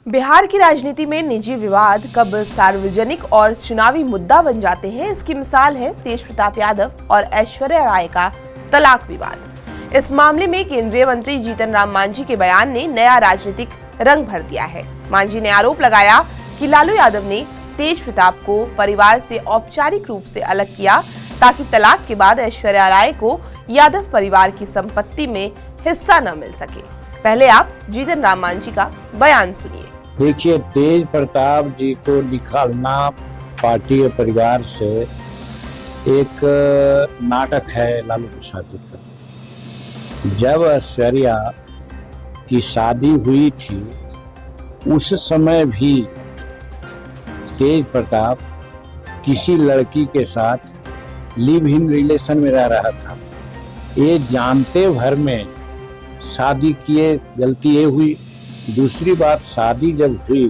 बिहार की राजनीति में निजी विवाद कब सार्वजनिक और चुनावी मुद्दा बन जाते हैं, इसकी मिसाल है तेज प्रताप यादव और ऐश्वर्या राय का तलाक विवाद। इस मामले में केंद्रीय मंत्री जीतन राम मांझी के बयान ने नया राजनीतिक रंग भर दिया है। मांझी ने आरोप लगाया कि लालू यादव ने तेज प्रताप को परिवार से औपचारिक रूप से अलग किया ताकि तलाक के बाद ऐश्वर्या राय को यादव परिवार की संपत्ति में हिस्सा न मिल सके। पहले आप जीतन राम मांझी का बयान सुनिए। देखिए, तेज प्रताप जी को निकालना पार्टी और परिवार से एक नाटक है लालू प्रसाद जी का। जब ऐश्वर्या की शादी हुई थी उस समय भी तेज प्रताप किसी लड़की के साथ लिव इन रिलेशन में रह रहा था। ये जानते भर में शादी किए गलती ये हुई। दूसरी बात, शादी जब हुई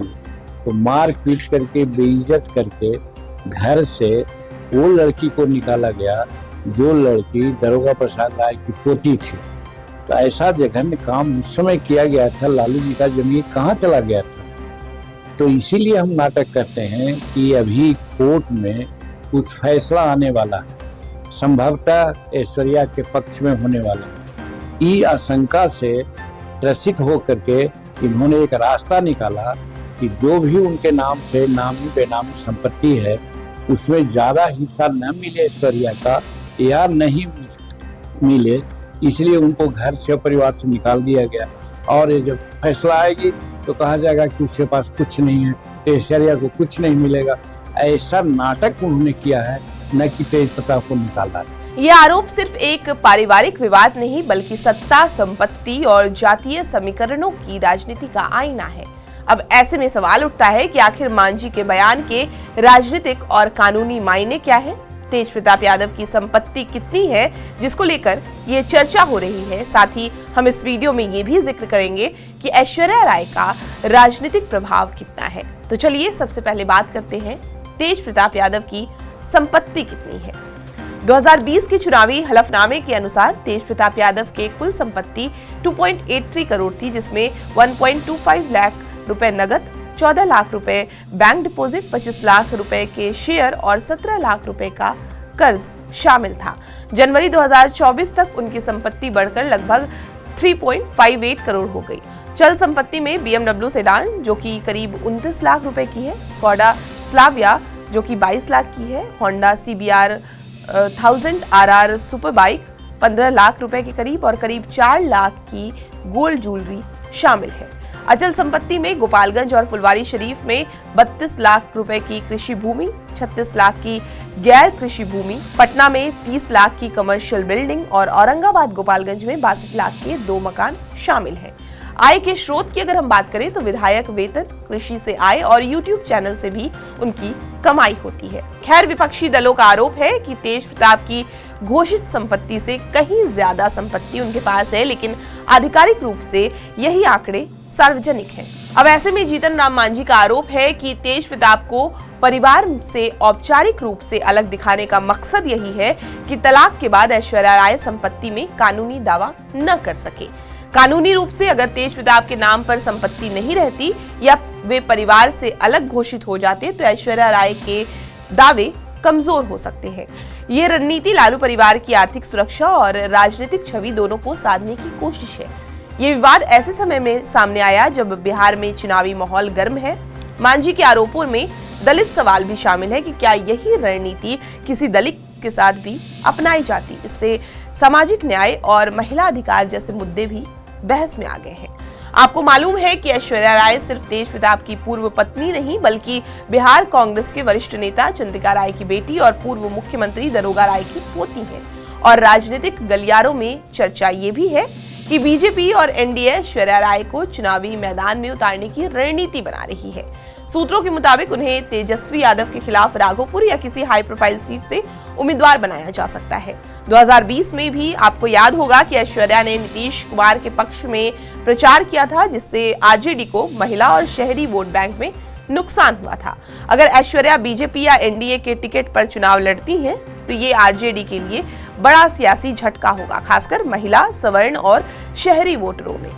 तो मार पीट करके बेइज्जत करके घर से वो लड़की को निकाला गया जो लड़की दरोगा प्रसाद राय की पोती थी। तो ऐसा जघन्य काम उस समय किया गया था। लालू जी का जमीन कहाँ चला गया था। तो इसीलिए हम नाटक करते हैं कि अभी कोर्ट में कुछ फैसला आने वाला है, संभवतः ऐश्वर्या के पक्ष में होने वाला है। ई आशंका से त्रसित होकर के इन्होंने एक रास्ता निकाला कि जो भी उनके नाम से नामी बेनामी संपत्ति है उसमें ज्यादा हिस्सा न मिले ऐश्वर्या का या नहीं मिले, इसलिए उनको घर से परिवार से निकाल दिया गया। और ये जब फैसला आएगी तो कहा जाएगा कि उसके पास कुछ नहीं है, ऐश्वर्या को कुछ नहीं मिलेगा। ऐसा नाटक उन्होंने किया है, न कि तेज प्रताप को निकाला है। ये आरोप सिर्फ एक पारिवारिक विवाद नहीं बल्कि सत्ता, संपत्ति और जातीय समीकरणों की राजनीति का आईना है। अब ऐसे में सवाल उठता है कि आखिर मांझी के बयान के राजनीतिक और कानूनी मायने क्या है। तेज प्रताप यादव की संपत्ति कितनी है जिसको लेकर ये चर्चा हो रही है। साथ ही हम इस वीडियो में ये भी जिक्र करेंगे कि ऐश्वर्या राय का राजनीतिक प्रभाव कितना है। तो चलिए सबसे पहले बात करते हैं तेज प्रताप यादव की संपत्ति कितनी है। 2020 के चुनावी हलफनामे के अनुसार तेज प्रताप यादव के कुल संपत्ति 2.83 करोड़ थी, जिसमें 1.25 लाख रुपए नगद, 14 लाख रुपए बैंक डिपॉजिट, 25 लाख रुपए के शेयर और 17 लाख रुपए का कर्ज शामिल था। जनवरी 2024 तक उनकी संपत्ति बढ़कर लगभग 3.58 करोड़ हो गई। चल संपत्ति में BMW सेडान जो कि करीब 29 लाख रुपए की है, स्कोडा स्लाविया जो कि 22 लाख की है, Honda CBR 1000 RR super bike 15 lakh रुपए के करीब और करीब 4 लाख की गोल्ड ज्वेलरी शामिल है। अचल संपत्ति में गोपालगंज और फुलवारी शरीफ में 32 लाख रुपए की कृषि भूमि, 36 लाख की गैर कृषि भूमि, पटना में 30 लाख की कमर्शियल बिल्डिंग और औरंगाबाद गोपालगंज में 62 लाख के 2 मकान शामिल हैं। आय के स्रोत की अगर हम बात करें तो विधायक वेतन, कृषि से आय और YouTube चैनल से भी उनकी कमाई होती है। खैर, विपक्षी दलों का आरोप है कि तेज प्रताप की घोषित संपत्ति से कहीं ज्यादा संपत्ति उनके पास है, लेकिन आधिकारिक रूप से यही आंकड़े सार्वजनिक हैं। अब ऐसे में जीतन राम मांझी का आरोप है कि तेज प्रताप को परिवार से औपचारिक रूप से अलग दिखाने का मकसद यही है कि तलाक के बाद ऐश्वर्या राय संपत्ति में कानूनी दावा न कर सके। कानूनी रूप से अगर तेज प्रताप के नाम पर संपत्ति नहीं रहती या वे परिवार से अलग घोषित हो जाते तो ऐश्वर्या राय के दावे कमजोर हो सकते हैं। ये रणनीति लालू परिवार की आर्थिक सुरक्षा और राजनीतिक छवि दोनों को साधने की कोशिश है। ये विवाद ऐसे समय में सामने आया जब बिहार में चुनावी माहौल गर्म है। मांझी के आरोपों में दलित सवाल भी शामिल है कि क्या यही रणनीति किसी दलित के साथ भी अपनाई जाती। इससे सामाजिक न्याय और महिला अधिकार जैसे मुद्दे भी बहस में आ गए हैं। आपको मालूम है कि ऐश्वर्या राय सिर्फ तेज प्रताप की पूर्व पत्नी नहीं बल्कि बिहार कांग्रेस के वरिष्ठ नेता चंद्रिका राय की बेटी और पूर्व मुख्यमंत्री दरोगा राय की पोती है। और राजनीतिक गलियारों में चर्चा ये भी है कि बीजेपी और एनडीए ऐश्वर्या राय को चुनावी मैदान में उतारने की रणनीति बना रही है। सूत्रों के मुताबिक उन्हें तेजस्वी यादव के खिलाफ राघोपुर या किसी हाई प्रोफाइल सीट से उम्मीदवार बनाया जा सकता है। 2020 में भी आपको याद होगा कि ऐश्वर्या ने नीतीश कुमार के पक्ष में प्रचार किया था, जिससे आरजेडी को महिला और शहरी वोट बैंक में नुकसान हुआ था। अगर ऐश्वर्या बीजेपी या एनडीए के टिकट पर चुनाव लड़ती हैं, तो ये आरजेडी के लिए बड़ा सियासी झटका होगा, खासकर महिला, सवर्ण और शहरी वोटरों में।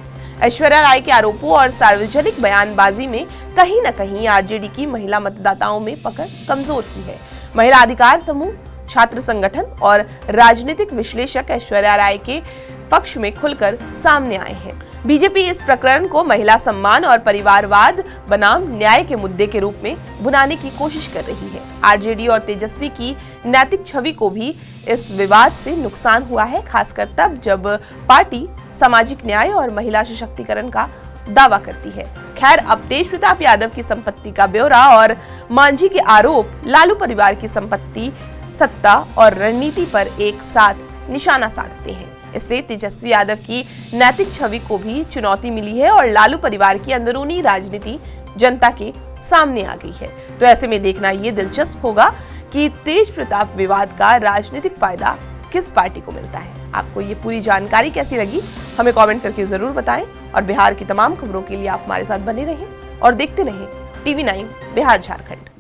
ऐश्वर्या राय के आरोपों और सार्वजनिक बयानबाजी में कहीं न कहीं आरजेडी की महिला मतदाताओं में पकड़ कमजोर की है। महिला अधिकार समूह, छात्र संगठन और राजनीतिक विश्लेषक ऐश्वर्या राय के पक्ष में खुलकर सामने आए हैं। बीजेपी इस प्रकरण को महिला सम्मान और परिवारवाद बनाम न्याय के मुद्दे के रूप में बुनाने की कोशिश कर रही है। आरजेडी और तेजस्वी की नैतिक छवि को भी इस विवाद से नुकसान हुआ है, खासकर तब जब पार्टी सामाजिक न्याय और महिला सशक्तिकरण का दावा करती है। खैर, अब तेज प्रताप यादव की संपत्ति का ब्यौरा और मांझी के आरोप लालू परिवार की संपत्ति, सत्ता और रणनीति पर एक साथ निशाना साधते हैं। इससे तेजस्वी यादव की नैतिक छवि को भी चुनौती मिली है और लालू परिवार की अंदरूनी राजनीति जनता के सामने आ गई है। तो ऐसे में देखना ये दिलचस्प होगा कि तेज प्रताप विवाद का राजनीतिक फायदा किस पार्टी को मिलता है। आपको ये पूरी जानकारी कैसी लगी, हमें कमेंट करके जरूर बताएं और बिहार की तमाम खबरों के लिए आप हमारे साथ बने रहें और देखते रहें TV9 बिहार झारखंड।